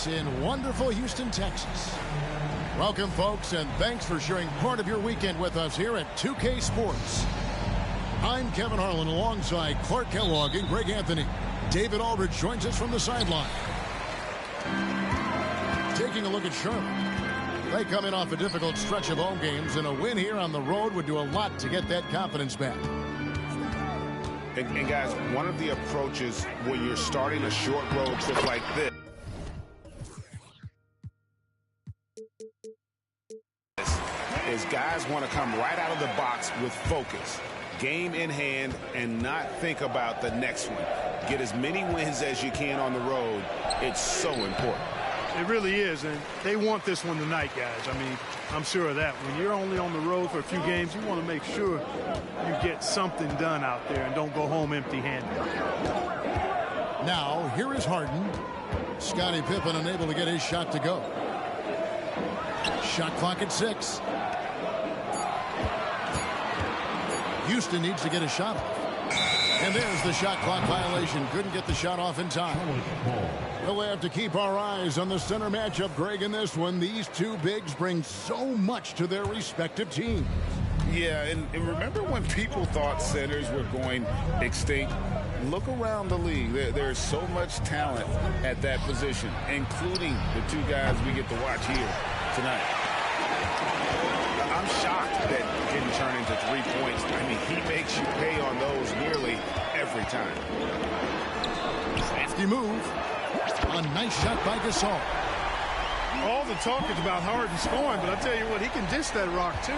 Hornets in wonderful Houston, Texas. Welcome, folks, and thanks for sharing part of your weekend with us here at 2K Sports. I'm Kevin Harlan alongside Clark Kellogg and Greg Anthony. David Aldridge joins us from the sideline. Taking a look at Charlotte. They come in off a difficult stretch of home games, and a win here on the road would do a lot to get that confidence back. And guys, one of the approaches when you're starting a short road trip like this is guys want to come right out of the box with focus, game in hand, and not think about the next one. Get as many wins as you can on the road. It's so important. It really is, and they want this one tonight, guys. I mean, I'm sure of that. When you're only on the road for a few games, you want to make sure you get something done out there and don't go home empty-handed. Now, here is Harden. Scottie Pippen unable to get his shot to go. Shot clock at 6. Houston needs to get a shot off. And there's the shot clock violation. Couldn't get the shot off in time. We'll have to keep our eyes on the center matchup, Greg, in this one. These two bigs bring so much to their respective teams. Yeah, and remember when people thought centers were going extinct? Look around the league. There's so much talent at that position, including the two guys we get to watch here tonight. I'm shocked that it didn't turn into 3 points. I mean, he makes you pay on those nearly every time. Crafty move. A nice shot by Gasol. All the talk is about Harden scoring, but I tell you what, he can dish that rock too.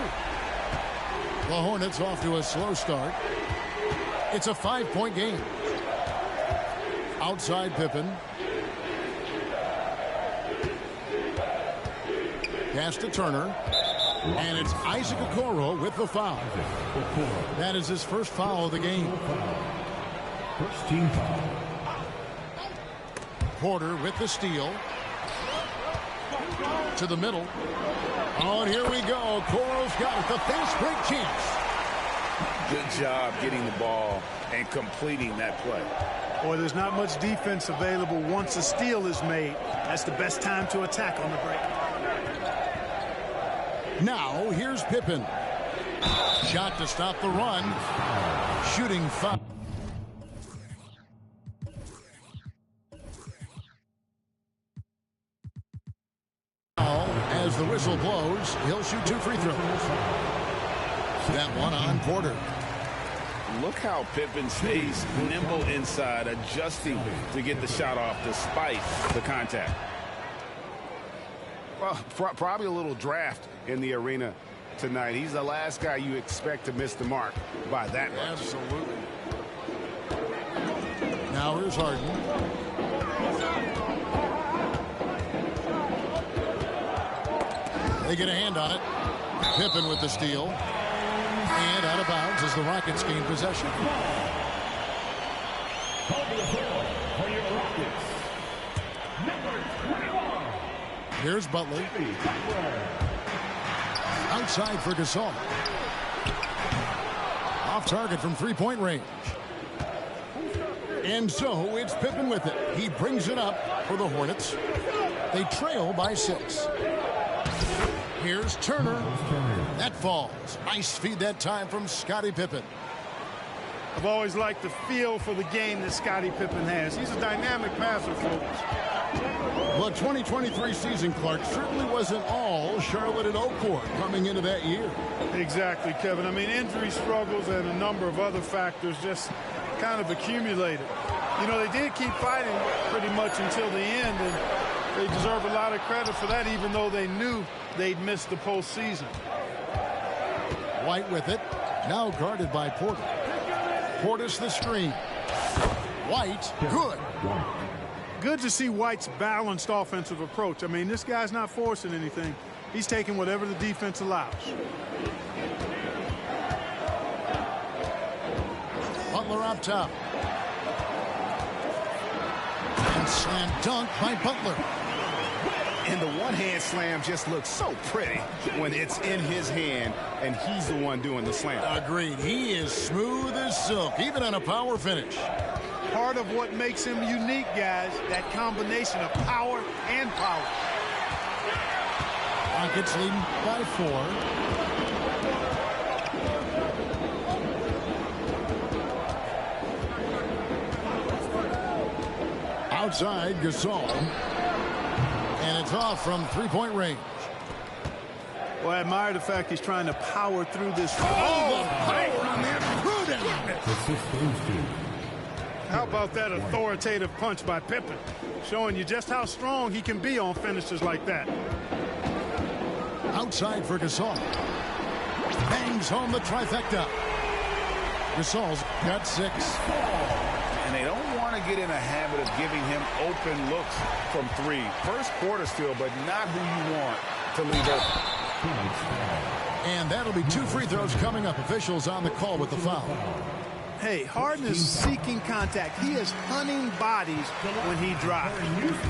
The Hornets off to a slow start. It's a 5-point game. Outside Pippen. Pass to Turner. And it's Isaac Okoro with the foul. That is his first foul of the game. First team foul. Porter with the steal. To the middle. Oh, and here we go. Okoro's got it. The fast break chance. Good job getting the ball and completing that play. Boy, there's not much defense available once a steal is made. That's the best time to attack on the break. Now, here's Pippen. Shot to stop the run. Shooting foul. As the whistle blows, he'll shoot 2 free throws. That one on Porter. Look how Pippen stays nimble inside, adjusting to get the shot off despite the contact. Well, probably a little draft in the arena tonight. He's the last guy you expect to miss the mark by that much. Absolutely. Now here's Harden. They get a hand on it. Pippen with the steal. And out of bounds as the Rockets gain possession. Here's Butler. Outside for Gasol. Off target from 3-point range. And so it's Pippen with it. He brings it up for the Hornets. They trail by 6. Here's Turner. That falls. Nice feed that time from Scottie Pippen. I've always liked the feel for the game that Scottie Pippen has. He's a dynamic passer, folks. The 2023 season, Clark, certainly wasn't all Charlotte and Oakport coming into that year. Exactly, Kevin. I mean, injury struggles and a number of other factors just kind of accumulated. You know, they did keep fighting pretty much until the end, and they deserve a lot of credit for that, even though they knew they'd missed the postseason. White with it. Now guarded by Porter. Portis the screen. White, good. Good to see White's balanced offensive approach. I mean, this guy's not forcing anything. He's taking whatever the defense allows. Butler up top. And slam dunk by Butler. And the one-hand slam just looks so pretty when it's in his hand and he's the one doing the slam. Agreed. He is smooth as silk, even on a power finish. part of what makes him unique, guys, that combination of power and power. Rockets leading by 4. Outside, Gasol. And it's off from three-point range. Well, I admire the fact he's trying to power through this. Oh, the power on that. How about that authoritative punch by Pippen? Showing you just how strong he can be on finishes like that. Outside for Gasol. Bangs home the trifecta. Gasol's got 6. And they don't want to get in a habit of giving him open looks from 3. First quarter still, but not who you want to leave open. And that'll be 2 free throws coming up. Officials on the call with the foul. Hey, Harden is seeking contact. He is hunting bodies when he drives.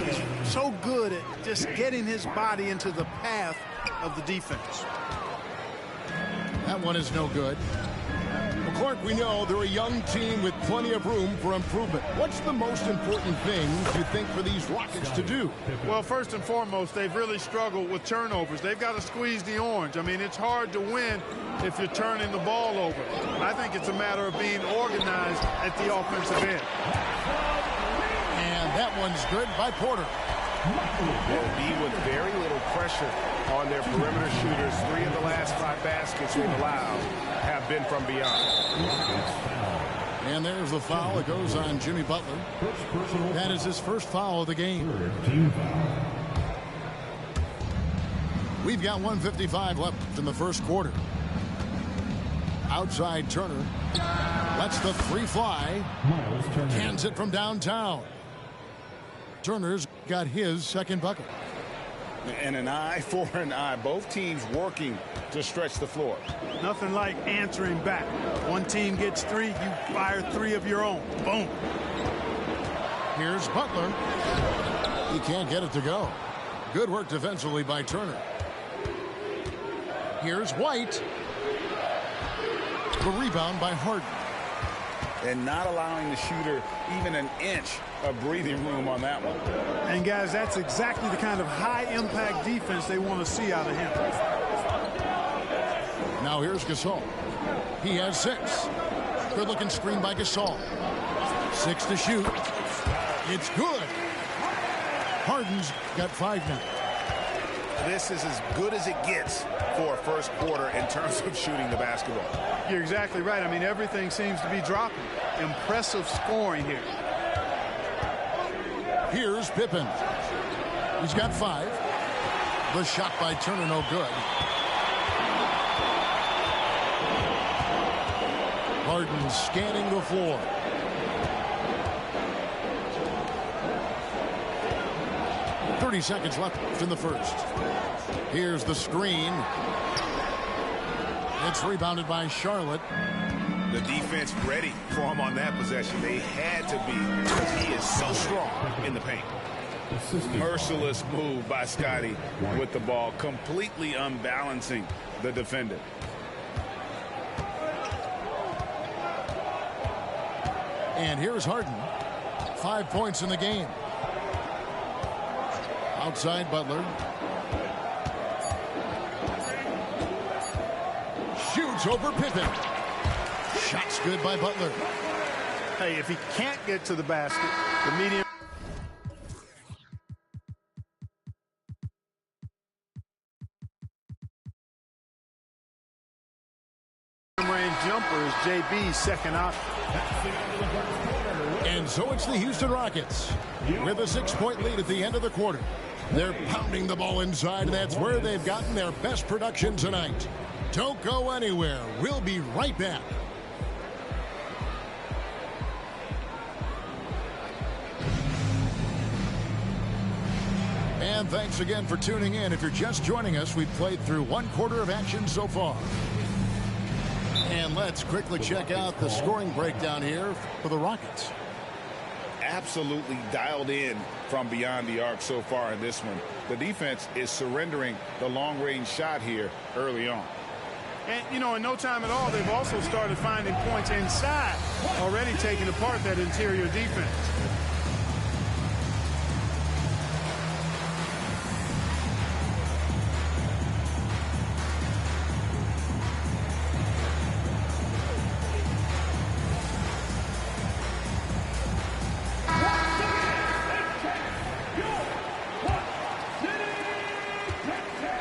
He's so good at just getting his body into the path of the defense. That one is no good. Well, Clark, we know they're a young team with plenty of room for improvement. What's the most important thing you think for these Rockets to do? Well, first and foremost, they've really struggled with turnovers. They've got to squeeze the orange. I mean, it's hard to win if you're turning the ball over. I think it's a matter of being organized at the offensive end. And that one's good by Porter. Will be with very little pressure on their perimeter shooters. 3 of the last 5 baskets they've allowed have been from beyond. And there's the foul. It goes on Jimmy Butler. That is his first foul of the game. We've got 1:55 left in the first quarter. Outside Turner. Lets the 3 fly. Cans it from downtown. Turner's got his second bucket. And an eye for an eye. Both teams working to stretch the floor. Nothing like answering back. One team gets 3, you fire 3 of your own. Boom. Here's Butler. He can't get it to go. Good work defensively by Turner. Here's White. The rebound by Harden. And not allowing the shooter even an inch of breathing room on that one. And, guys, that's exactly the kind of high-impact defense they want to see out of him. Now here's Gasol. He has 6. Good-looking screen by Gasol. 6 to shoot. It's good. Harden's got 5 now. This is as good as it gets for a first quarter in terms of shooting the basketball. You're exactly right. I mean, everything seems to be dropping. Impressive scoring here. Here's Pippen. He's got 5. The shot by Turner, no good. Harden scanning the floor. .30 seconds left in the first. Here's the screen. It's rebounded by Charlotte. The defense ready for him on that possession. They had to be because he is so strong in the paint. Merciless move by Scotty with the ball, completely unbalancing the defender. And here's Harden. 5 points in the game. Outside Butler. Shoots over Pippen. Shot's good by Butler. Hey, if he can't get to the basket, the medium range jumper is JB's second option. And so it's the Houston Rockets with a 6-point lead at the end of the quarter. They're pounding the ball inside, and that's where they've gotten their best production tonight. Don't go anywhere. We'll be right back. And thanks again for tuning in. If you're just joining us, we've played through 1 quarter of action so far. And let's quickly check out the scoring breakdown here for the Rockets. Absolutely dialed in from beyond the arc so far in this one. The defense is surrendering the long-range shot here early on. And, you know, in no time at all, they've also started finding points inside, already taking apart that interior defense.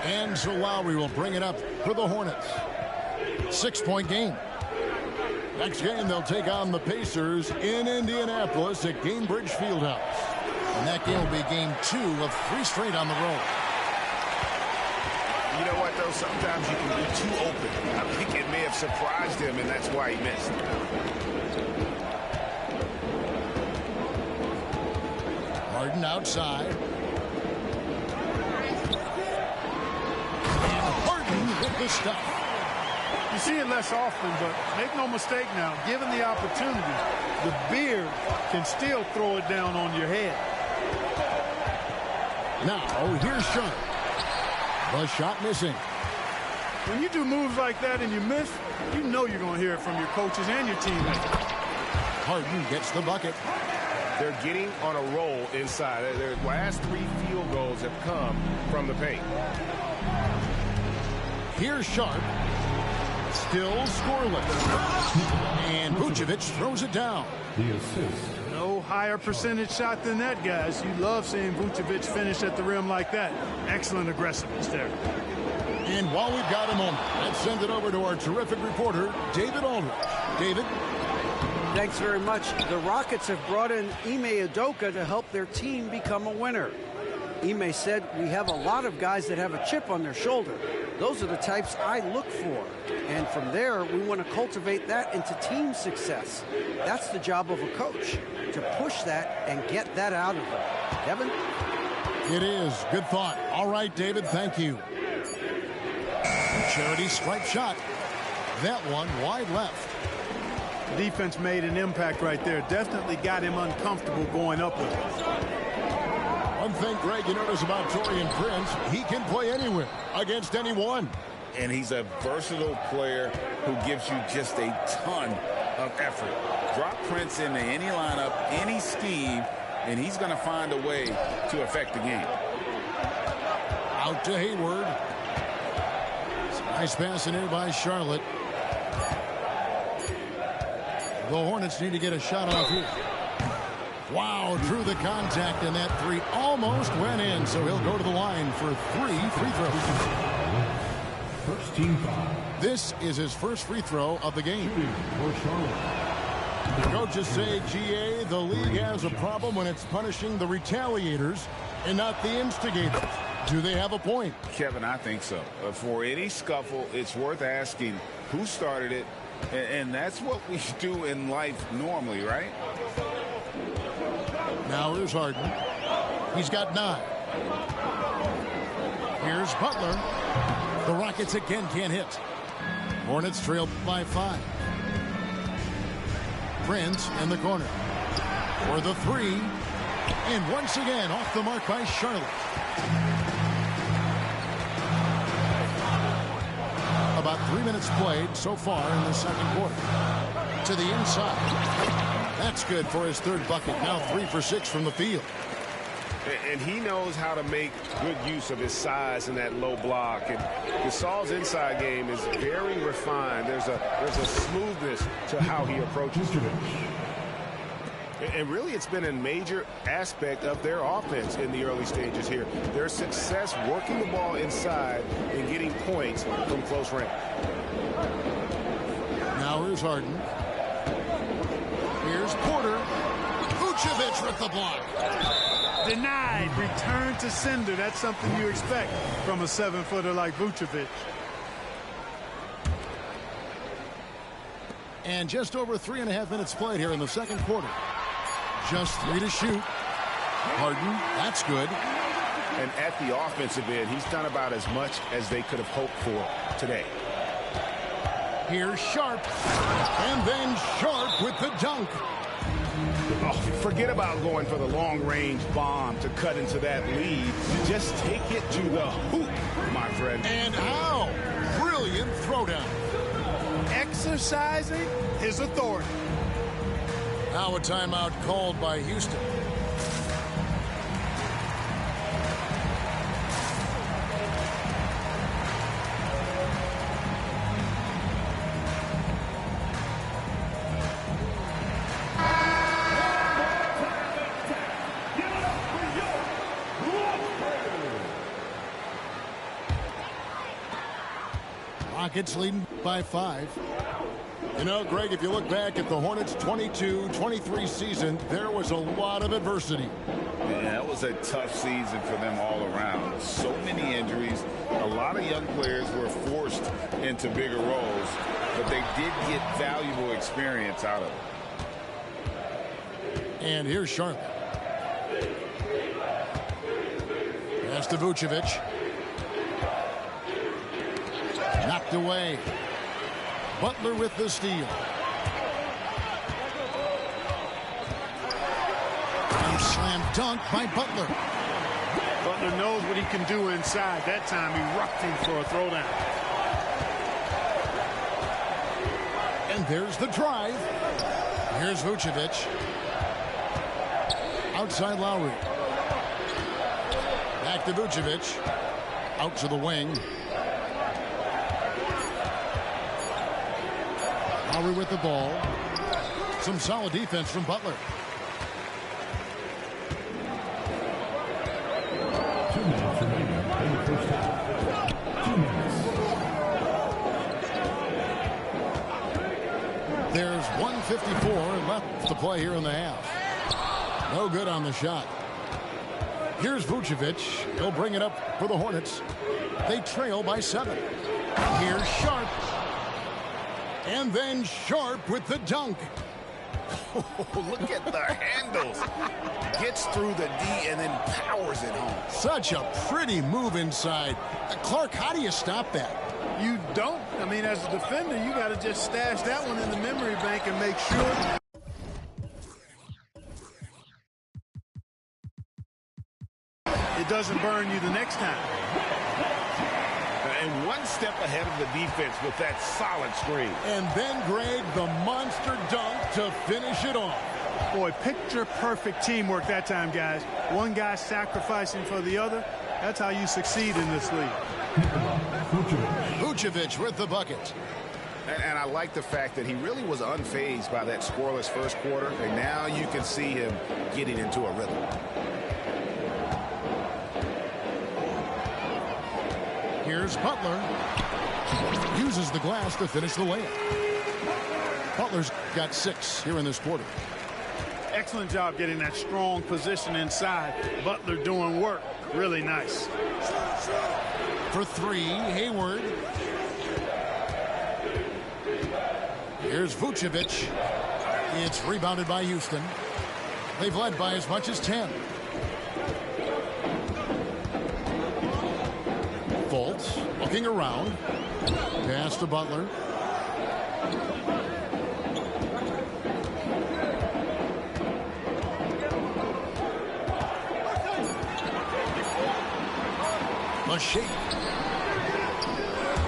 And so Lowry will bring it up for the Hornets. 6-point game. Next game, they'll take on the Pacers in Indianapolis at Gainbridge Fieldhouse. And that game will be game 2 of 3 straight on the road. You know what, though? Sometimes you can be too open. I think it may have surprised him, and that's why he missed. Harden outside. And Harden with the stuff. You see it less often, but make no mistake now, given the opportunity, the beard can still throw it down on your head. Now, here's Sharp. The shot missing. When you do moves like that and you miss, you know you're going to hear it from your coaches and your teammates. Harden gets the bucket. They're getting on a roll inside. Their last 3 field goals have come from the paint. Here's Sharp. Still scoreless. And Vucevic throws it down. The assist. No higher percentage shot than that, guys. You love seeing Vucevic finish at the rim like that. Excellent aggressiveness there. And while we've got a moment, let's send it over to our terrific reporter, David Aldridge. David? Thanks very much. The Rockets have brought in Ime Udoka to help their team become a winner. Ime said, "We have a lot of guys that have a chip on their shoulder. Those are the types I look for. And from there, we want to cultivate that into team success. That's the job of a coach, to push that and get that out of them." Kevin? It is. Good thought. All right, David, thank you. Charity stripe shot. That one wide left. Defense made an impact right there. Definitely got him uncomfortable going up with it. One thing, Greg, you notice about Taurean Prince, he can play anywhere, against anyone. And he's a versatile player who gives you just a ton of effort. Drop Prince into any lineup, any scheme, and he's going to find a way to affect the game. Out to Hayward. Nice pass in here by Charlotte. The Hornets need to get a shot off here. Wow, drew the contact, and that 3 almost went in, so he'll go to the line for 3 free throws. First team foul. This is his first free throw of the game. The coaches say, GA, the league has a problem when it's punishing the retaliators and not the instigators. Do they have a point? Kevin, I think so. For any scuffle, it's worth asking who started it, and that's what we do in life normally, right? Now here's Harden. He's got 9. Here's Butler. The Rockets again can't hit. Hornets trail by 5. Prince in the corner. For the 3. And once again off the mark by Charlotte. About 3 minutes played so far in the second quarter. To the inside. That's good for his 3rd bucket. Now 3 for 6 from the field. And he knows how to make good use of his size in that low block. And Gasol's inside game is very refined. There's a smoothness to how he approaches it. And really, it's been a major aspect of their offense in the early stages here. Their success working the ball inside and getting points from close range. Now here's Harden. Here's Porter. Vucevic with the block. Denied. Return to sender. That's something you expect from a 7-footer like Vucevic. And just over 3.5 minutes played here in the second quarter. Just 3 to shoot. Harden, that's good. And at the offensive end, he's done about as much as they could have hoped for today. Here's Sharp. And then Sharp with the dunk. Oh, forget about going for the long-range bomb to cut into that lead. Just take it to the hoop, my friend. And how brilliant in throwdown. Exercising his authority. Now a timeout called by Houston. Rockets leading by 5. You know, Greg, if you look back at the Hornets' 22-23 season, there was a lot of adversity. Yeah, that was a tough season for them all around. So many injuries. A lot of young players were forced into bigger roles, but they did get valuable experience out of it. And here's Sharp. Pass to Vucevic. Knocked away. Butler with the steal. And slam dunk by Butler. Butler knows what he can do inside. That time he rocked him for a throwdown. And there's the drive. Here's Vucevic. Outside Lowry. Back to Vucevic. Out to the wing. Lowry with the ball. Some solid defense from Butler. 2 minutes remaining in the first half. 2 minutes. There's 1:54 left to play here in the half. No good on the shot. Here's Vucevic. He'll bring it up for the Hornets. They trail by 7. Here's Sharp. And then Sharp with the dunk. Oh, look at the handles. Gets through the D and then powers it home. Such a pretty move inside. Clark, how do you stop that? You don't. I mean, as a defender, you got to just stash that one in the memory bank and make sure. It doesn't burn you the next time. And one step ahead of the defense with that solid screen. And then, Greg, the monster dunk to finish it off. Boy, picture-perfect teamwork that time, guys. One guy sacrificing for the other. That's how you succeed in this league. Vucevic with the bucket. And I like the fact that he really was unfazed by that scoreless first quarter. And now you can see him getting into a rhythm. Here's Butler. Uses the glass to finish the layup. Butler's got 6 here in this quarter. Excellent job getting that strong position inside. Butler doing work. Really nice. For 3, Hayward. Here's Vucevic. It's rebounded by Houston. They've led by as much as 10. Fultz looking around. Pass to Butler. A shake.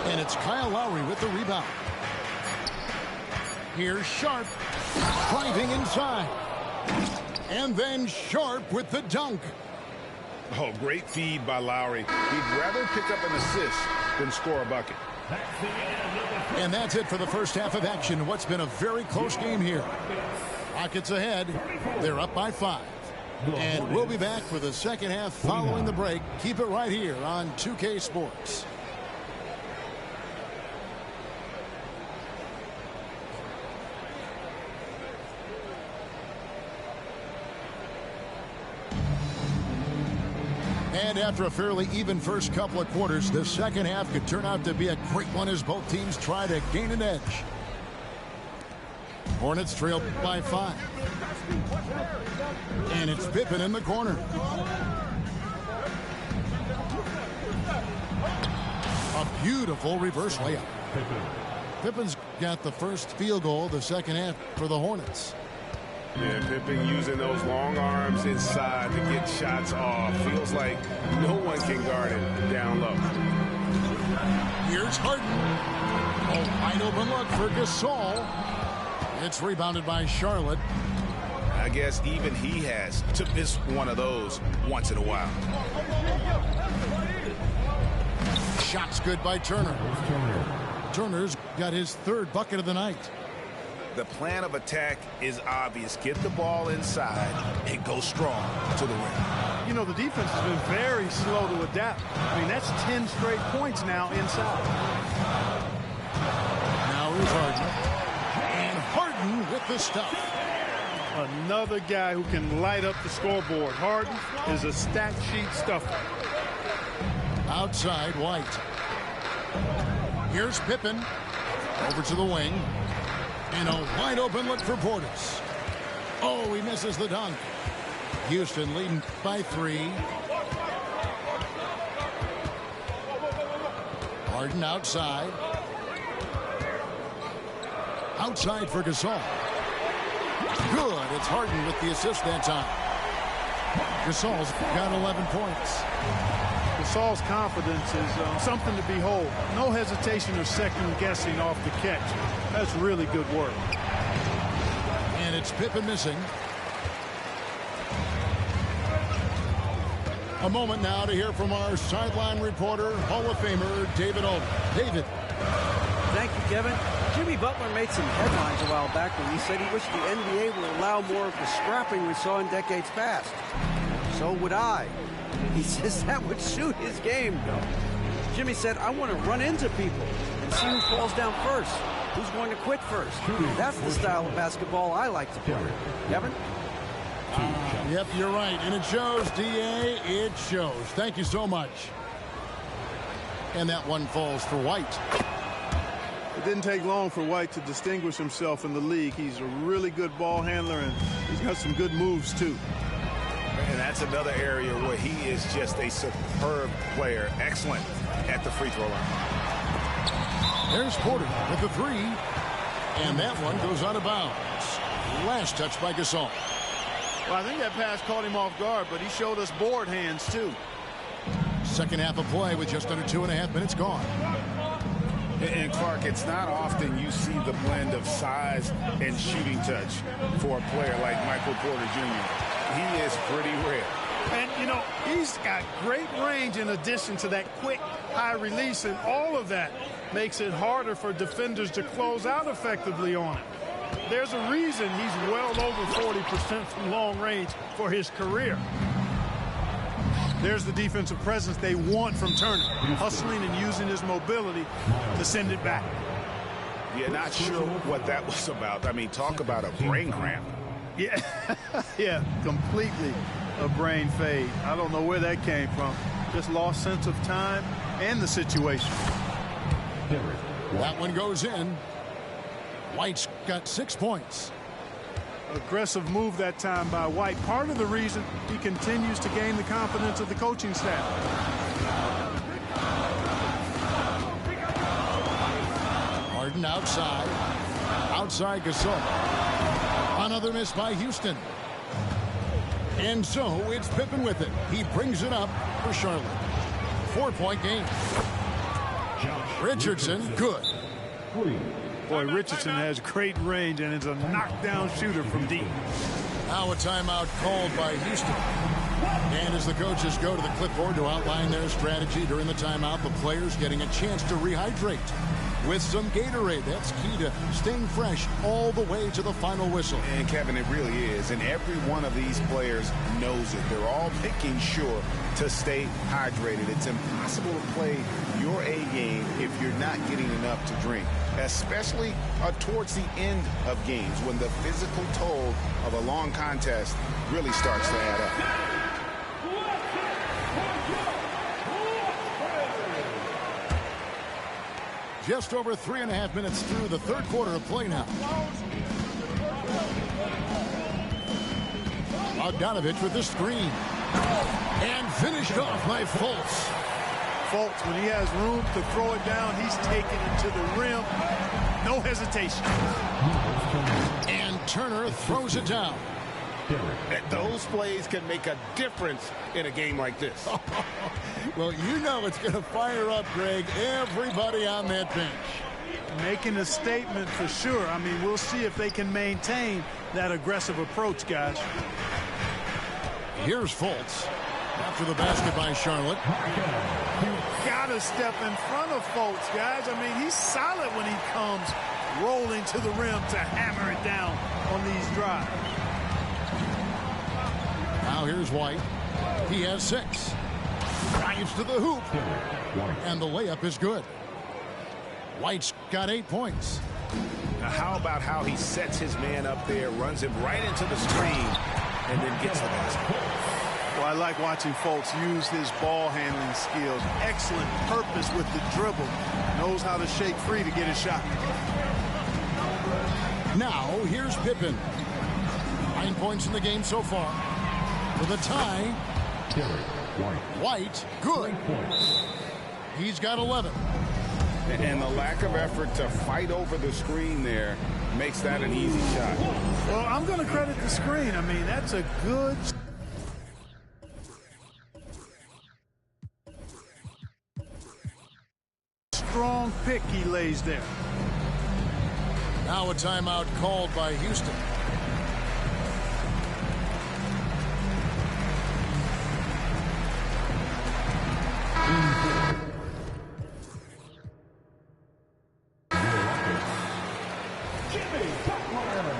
And it's Kyle Lowry with the rebound. Here's Sharp. Driving inside. And then Sharp with the dunk. Oh, great feed by Lowry. He'd rather pick up an assist than score a bucket. And that's it for the first half of action. What's been a very close game here. Rockets ahead. They're up by 5. And we'll be back for the second half following the break. Keep it right here on 2K Sports. And after a fairly even first couple of quarters, the second half could turn out to be a great one as both teams try to gain an edge. Hornets trail by 5. And it's Pippen in the corner. A beautiful reverse layup. Pippen's got the first field goal of the second half for the Hornets. Yeah, Pippen using those long arms inside to get shots off. Feels like no one can guard it down low. Here's Harden. A wide open look for Gasol. It's rebounded by Charlotte. I guess even he has to miss one of those once in a while. Shot's good by Turner. Turner's got his third bucket of the night. The plan of attack is obvious. Get the ball inside and go strong to the rim. You know, the defense has been very slow to adapt. I mean, that's 10 straight points now inside. Now here's Harden. And Harden with the stuff. Another guy who can light up the scoreboard. Harden is a stat sheet stuffer. Outside, White. Here's Pippen. Over to the wing. And a wide open look for Portis. Oh, he misses the dunk. Houston leading by 3. Harden outside. Outside for Gasol. Good. It's Harden with the assist that time. Gasol's got 11 points. Gasol's confidence is something to behold. No hesitation or second guessing off the catch. That's really good work. And it's Pippen missing. A moment now to hear from our sideline reporter, Hall of Famer David Olden. David. Thank you, Kevin. Jimmy Butler made some headlines a while back when he said he wished the NBA would allow more of the scrapping we saw in decades past. So would I. He says that would suit his game. Jimmy said, I want to run into people and see who falls down first. Who's going to quit first? That's the style of basketball I like to play. Kevin? Yep, you're right. And it shows, D.A. It shows. Thank you so much. And that one falls for White. It didn't take long for White to distinguish himself in the league. He's a really good ball handler, and he's got some good moves, too. And that's another area where he is just a superb player. Excellent at the free throw line. There's Porter with the 3. And that one goes out of bounds. Last touch by Gasol. Well, I think that pass caught him off guard, but he showed us board hands, too. Second half of play with just under 2.5 minutes gone. And Clark, it's not often you see the blend of size and shooting touch for a player like Michael Porter Jr. He is pretty rare. And, you know, he's got great range in addition to that quick, high release, and all of that makes it harder for defenders to close out effectively on it. There's a reason he's well over 40% from long range for his career. There's the defensive presence they want from Turner, hustling and using his mobility to send it back. Yeah, not sure what that was about. I mean, talk about a brain cramp. Yeah, yeah, completely a brain fade. I don't know where that came from. Just lost sense of time and the situation. That one goes in. White's got 6 points. Aggressive move that time by White. Part of the reason he continues to gain the confidence of the coaching staff. Harden outside. Outside Gasol. Another miss by Houston. And so it's Pippen with it. He brings it up for Charlotte. 4-point game. Richardson, good. Boy, Richardson has great range and is a knockdown shooter from deep. Now a timeout called by Houston. And as the coaches go to the clipboard to outline their strategy during the timeout, the players getting a chance to rehydrate with some Gatorade. That's key to staying fresh all the way to the final whistle. And Kevin, it really is. And every one of these players knows it. They're all making sure to stay hydrated. It's impossible to play your A game if you're not getting enough to drink, especially towards the end of games when the physical toll of a long contest really starts to add up. Just over 3.5 minutes through the third quarter of play now. Bogdanovich with the screen. And finished off by Fultz. Fultz, when he has room to throw it down, he's taking it to the rim. No hesitation. And Turner throws it down. Those plays can make a difference in a game like this. Well, you know it's going to fire up, Greg, everybody on that bench. Making a statement for sure. I mean, we'll see if they can maintain that aggressive approach, guys. Here's Fultz. After the basket by Charlotte. You've got to step in front of Fultz, guys. I mean, he's solid when he comes rolling to the rim to hammer it down on these drives. Now here's White. He has 6. Drives to the hoop. And the layup is good. White's got 8 points. Now, how about how he sets his man up there, runs him right into the screen, and then gets the basket? Well, I like watching Fultz use his ball handling skills. Excellent purpose with the dribble. Knows how to shake free to get a shot. Now, here's Pippen. 9 points in the game so far. With a tie. White, good. He's got 11. And the lack of effort to fight over the screen there makes that an easy shot. Well, I'm going to credit the screen. I mean, that's a good... strong pick he lays there. Now a timeout called by Houston. Jimmy Butler.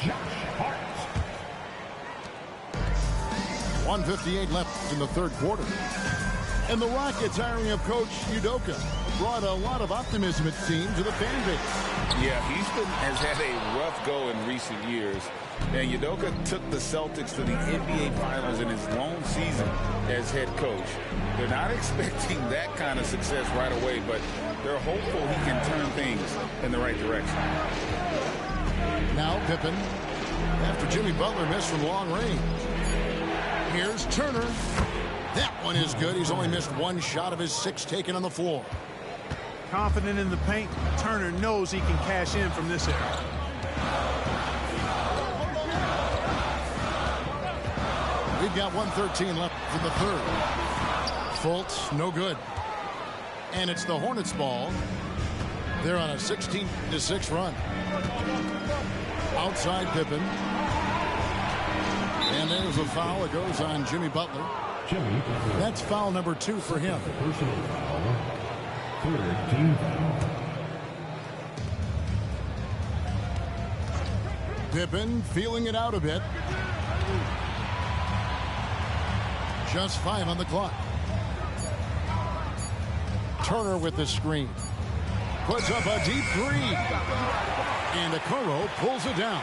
Josh Hart. 1:58 left in the third quarter. And the Rockets hiring of Coach Udoka brought a lot of optimism, it seemed, to the fan base. Yeah, Houston has had a rough go in recent years. And Udoka took the Celtics to the NBA Finals in his lone season as head coach. They're not expecting that kind of success right away, but they're hopeful he can turn things in the right direction. Now Pippen, after Jimmy Butler missed from long range. Here's Turner. That one is good. He's only missed 1 shot of his 6 taken on the floor. Confident in the paint, Turner knows he can cash in from this area. We've got 1:13 left in the third. Fultz, no good. And it's the Hornets ball. They're on a 16-6 run. Outside Pippen. And there's a foul. It goes on Jimmy Butler. That's foul number 2 for him. Personal foul. Third team foul. Pippen feeling it out a bit. Just 5 on the clock. Turner with the screen. Puts up a deep 3. And Okoro pulls it down.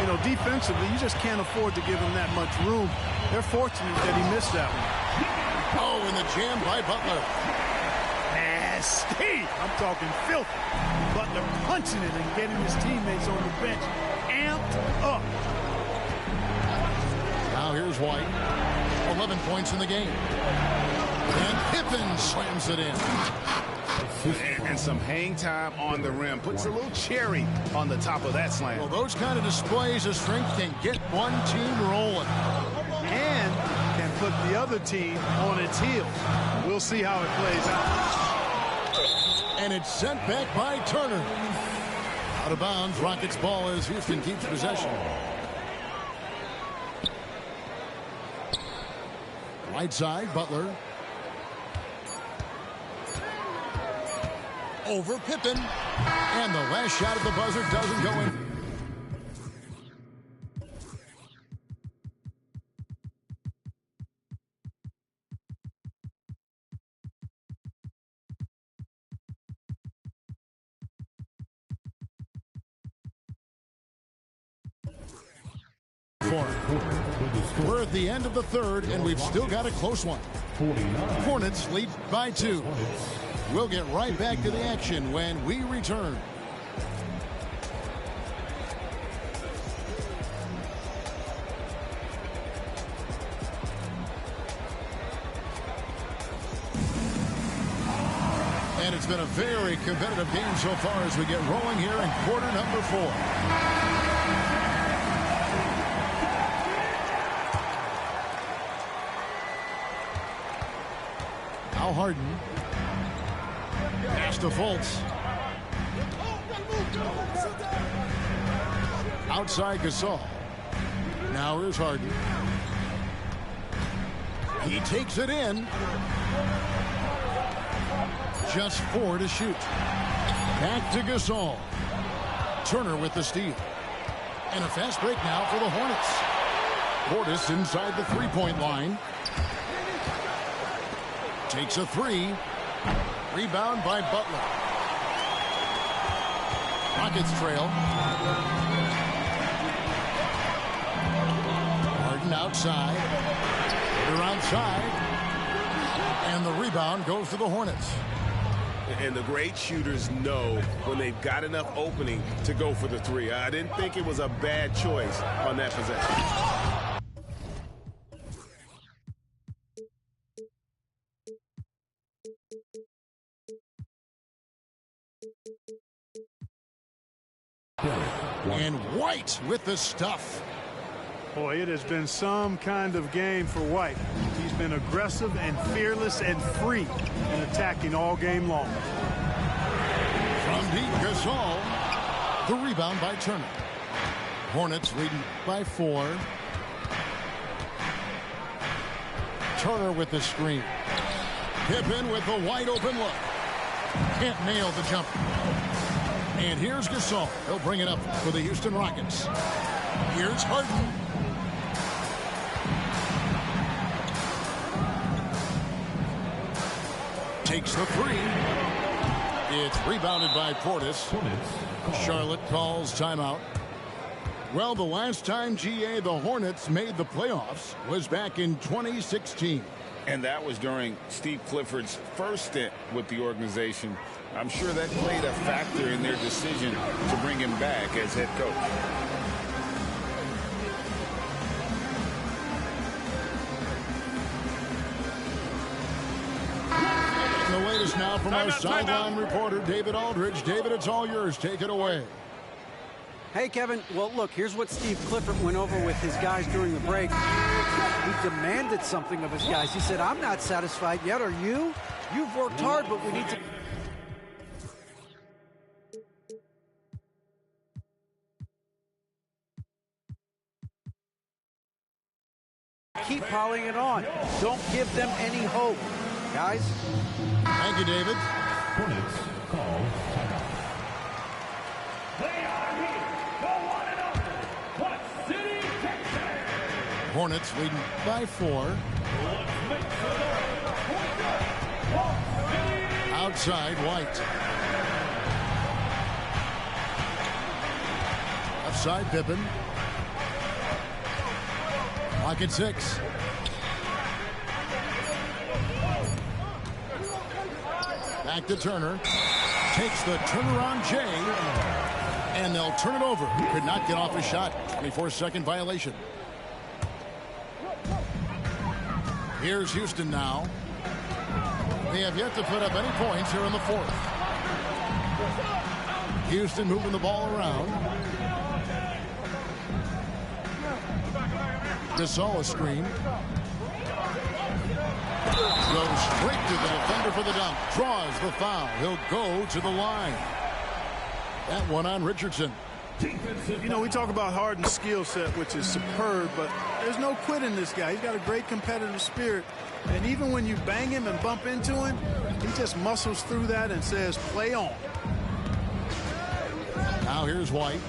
You know, defensively, you just can't afford to give him that much room. They're fortunate that he missed that one. Oh, and the jam by Butler. Nasty. I'm talking filthy. Butler punching it and getting his teammates on the bench amped up. Now here's White. 11 points in the game. And Pippen slams it in. And some hang time on the rim. Puts a little cherry on the top of that slam. Well, those kind of displays of strength can get one team rolling. And can put the other team on its heels. We'll see how it plays out. And it's sent back by Turner. Out of bounds. Rockets ball as Houston keeps possession. Right side, Butler. Over Pippen. And the last shot at the buzzer doesn't go in. We're at the end of the third, and we've still got a close one. Hornets lead by 2. We'll get right back to the action when we return. And it's been a very competitive game so far as we get rolling here in quarter number 4. Now Harden. Pass to Fultz. Outside Gasol. Now here's Harden. He takes it in. Just 4 to shoot. Back to Gasol. Turner with the steal. And a fast break now for the Hornets. Portis inside the three-point line. Takes a 3. Rebound by Butler. Rockets trail. Harden outside. They're outside. And the rebound goes to the Hornets. And the great shooters know when they've got enough opening to go for the 3. I didn't think it was a bad choice on that possession. And White with the stuff. Boy, it has been some kind of game for White. He's been aggressive and fearless and free in attacking all game long. From deep, Gasol. The rebound by Turner. Hornets leading by 4. Turner with the screen. Pippen with the wide open look. Can't nail the jumper. And here's Gasol. He'll bring it up for the Houston Rockets. Here's Harden. Takes the 3. It's rebounded by Portis. Charlotte calls timeout. Well, the last time, GA, the Hornets made the playoffs was back in 2016. And that was during Steve Clifford's first stint with the organization. I'm sure that played a factor in their decision to bring him back as head coach. The latest now from our sideline reporter, David Aldridge. David, it's all yours. Take it away. Hey, Kevin. Well, look, here's what Steve Clifford went over with his guys during the break. He demanded something of his guys. He said, I'm not satisfied yet. Are you? You've worked hard, but we need to... keep piling it on. Don't give them any hope, guys. Thank you, David. Hornets call timeout. They are here, the one and only Hot City, Texas. Hornets leading by 4. Outside, White. Offside, Pippen. Clock at 6. Back to Turner. Takes the turnaround J. And they'll turn it over. Could not get off his shot. 24-second violation. Here's Houston now. They have yet to put up any points here in the 4th. Houston moving the ball around. Gasol a screen. Goes straight to the defender for the dunk. Draws the foul. He'll go to the line. That one on Richardson. You know, we talk about Harden's skill set, which is superb, but there's no quit in this guy. He's got a great competitive spirit. And even when you bang him and bump into him, he just muscles through that and says, play on. Now here's White.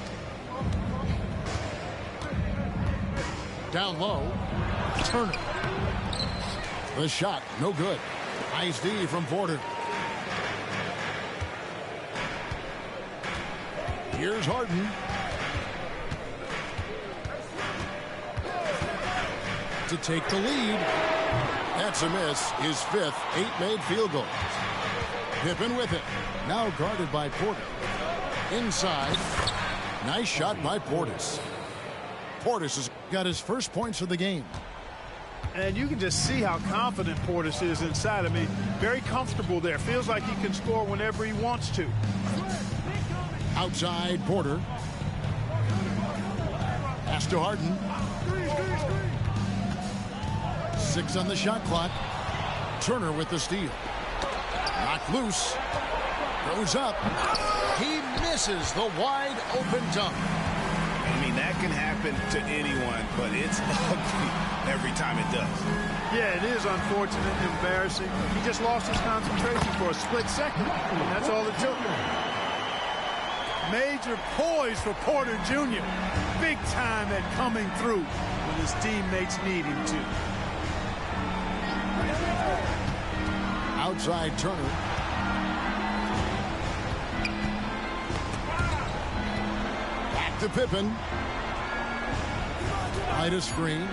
Down low. Turner. The shot, no good. Nice D from Porter. Here's Harden. To take the lead. That's a miss. His 5th, 8 made field goals. Pippen with it. Now guarded by Porter. Inside. Nice shot by Portis. Portis has got his first points of the game. And you can just see how confident Portis is inside. I mean, very comfortable there. Feels like he can score whenever he wants to. Outside, Porter. Pass to Harden. 6 on the shot clock. Turner with the steal. Knocked loose. Goes up. He misses the wide open dunk. I mean, that can happen to anyone, but it's ugly every time it does. Yeah, it is unfortunate and embarrassing. He just lost his concentration for a split second, and that's all it took. Major poise for Porter Jr. Big time at coming through when his teammates need him to. Outside Turner. Back to Pippen. Right a screen.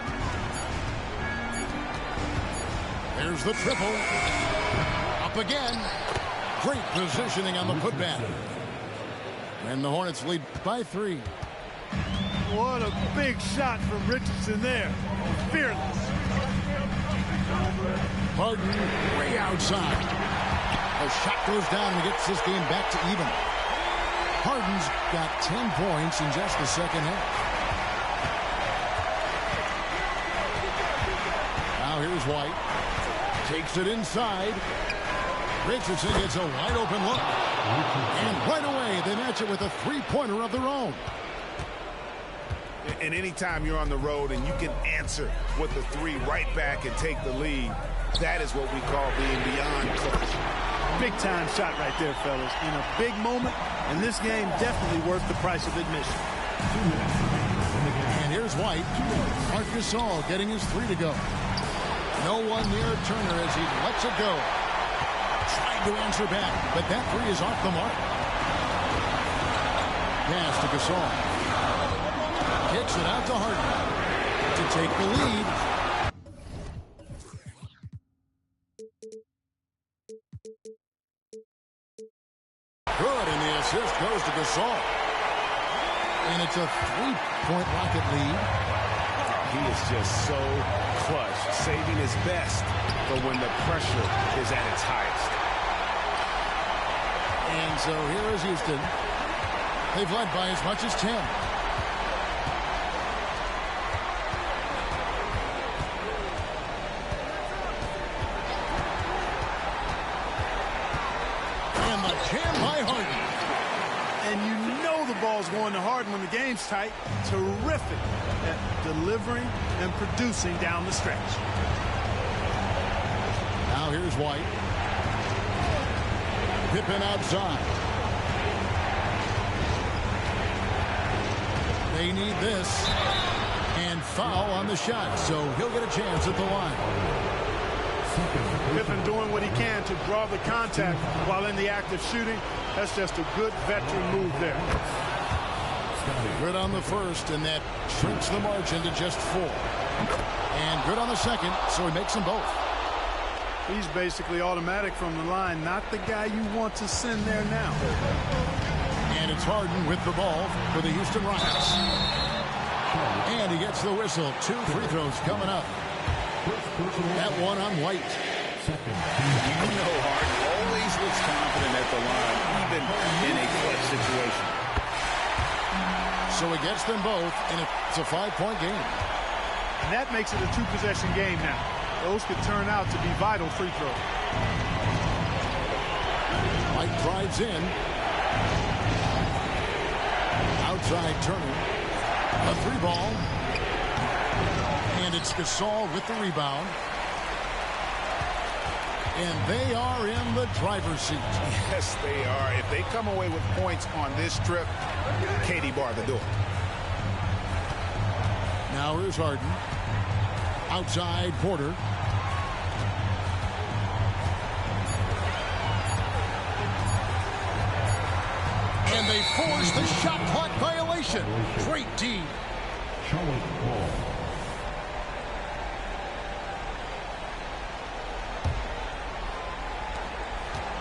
There's the triple. Up again. Great positioning on the putback. And the Hornets lead by 3. What a big shot from Richardson there. Fearless. Harden way outside. The shot goes down and gets this game back to even. Harden's got 10 points in just the second half. Now here's White. Takes it inside. Richardson gets a wide open look. And right away, they match it with a three-pointer of their own. And anytime you're on the road and you can answer with the 3 right back and take the lead, that is what we call being beyond clutch. Big-time shot right there, fellas. In a big moment, and this game definitely worth the price of admission. And here's White. Marc Gasol getting his 3 to go. No one near Turner as he lets it go. Tried to answer back, but that 3 is off the mark. Pass to Gasol. Kicks it out to Harden to take the lead. Good, and the assist goes to Gasol. And it's a 3-point Rocket lead. He is just so clutch, saving his best for when the pressure is at its highest. And so here is Houston. They've led by as much as 10. And the jam by Harden. And you know the ball's going to Harden when the game's tight. Terrific at delivering and producing down the stretch. Now here's White. Pippen outside. They need this. And foul on the shot, so he'll get a chance at the line. Pippen doing what he can to draw the contact while in the act of shooting. That's just a good veteran move there. Good on the first, and that shrinks the margin to just 4. And good on the second, so he makes them both. He's basically automatic from the line, not the guy you want to send there now. And it's Harden with the ball for the Houston Rockets. And he gets the whistle. 2 free throws coming up. That one on White. You know Harden always looks confident at the line, even in a clutch situation. So he gets them both, and it's a 5-point game. And that makes it a 2-possession game now. Those could turn out to be vital free throws. White drives in. Outside Turner. A 3-ball. And it's Gasol with the rebound. And they are in the driver's seat. Yes, they are. If they come away with points on this trip, Katie bar the door. Now here's Harden. Outside Porter. And they force the shot clock violation. Great D.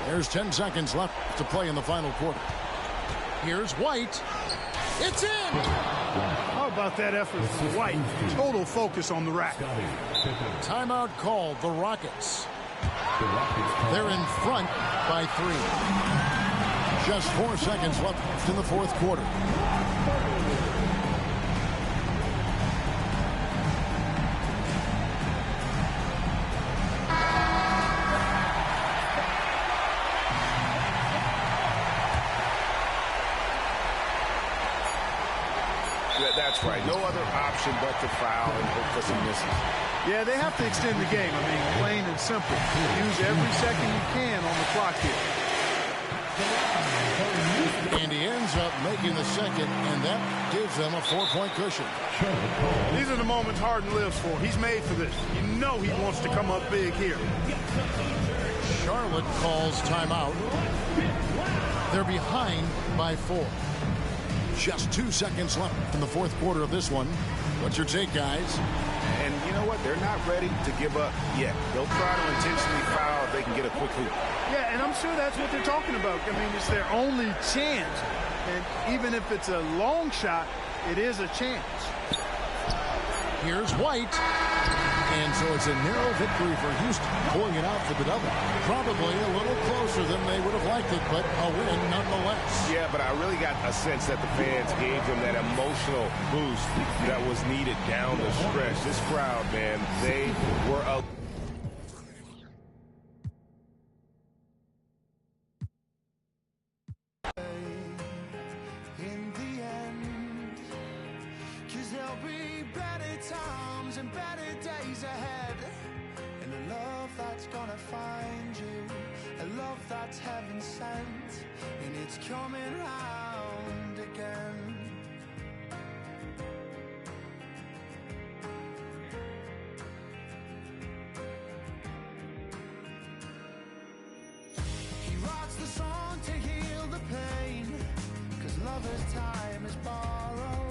There's 10 seconds left to play in the final quarter. Here's White. It's in! How about that effort for White? Total focus on the rack. Timeout called, the Rockets. They're in front by 3. Just 4 seconds left in the fourth quarter. That's right. No other option but to foul and hope for some misses. Yeah, they have to extend the game. I mean, plain and simple. Use every second you can on the clock here. And he ends up making the second, and that gives them a 4-point cushion. These are the moments Harden lives for. He's made for this. You know he wants to come up big here. Charlotte calls timeout. They're behind by 4. Just 2 seconds left in the fourth quarter of this one. What's your take, guys? And you know what? They're not ready to give up yet. They'll try to intentionally foul if they can get a quick hoop. Yeah, and I'm sure that's what they're talking about. I mean, it's their only chance. And even if it's a long shot, it is a chance. Here's White. And so it's a narrow victory for Houston, pulling it out for the double. Probably a little closer than they would have liked it, but a win nonetheless. Yeah, but I really got a sense that the fans gave them that emotional boost that was needed down the stretch. This crowd, man, they were up. In the end, 'cause there'll be better times and better days ahead, and a love that's gonna find you, a love that's heaven sent, and it's coming round again. He writes the song to heal the pain, 'cause lover's time is borrowed.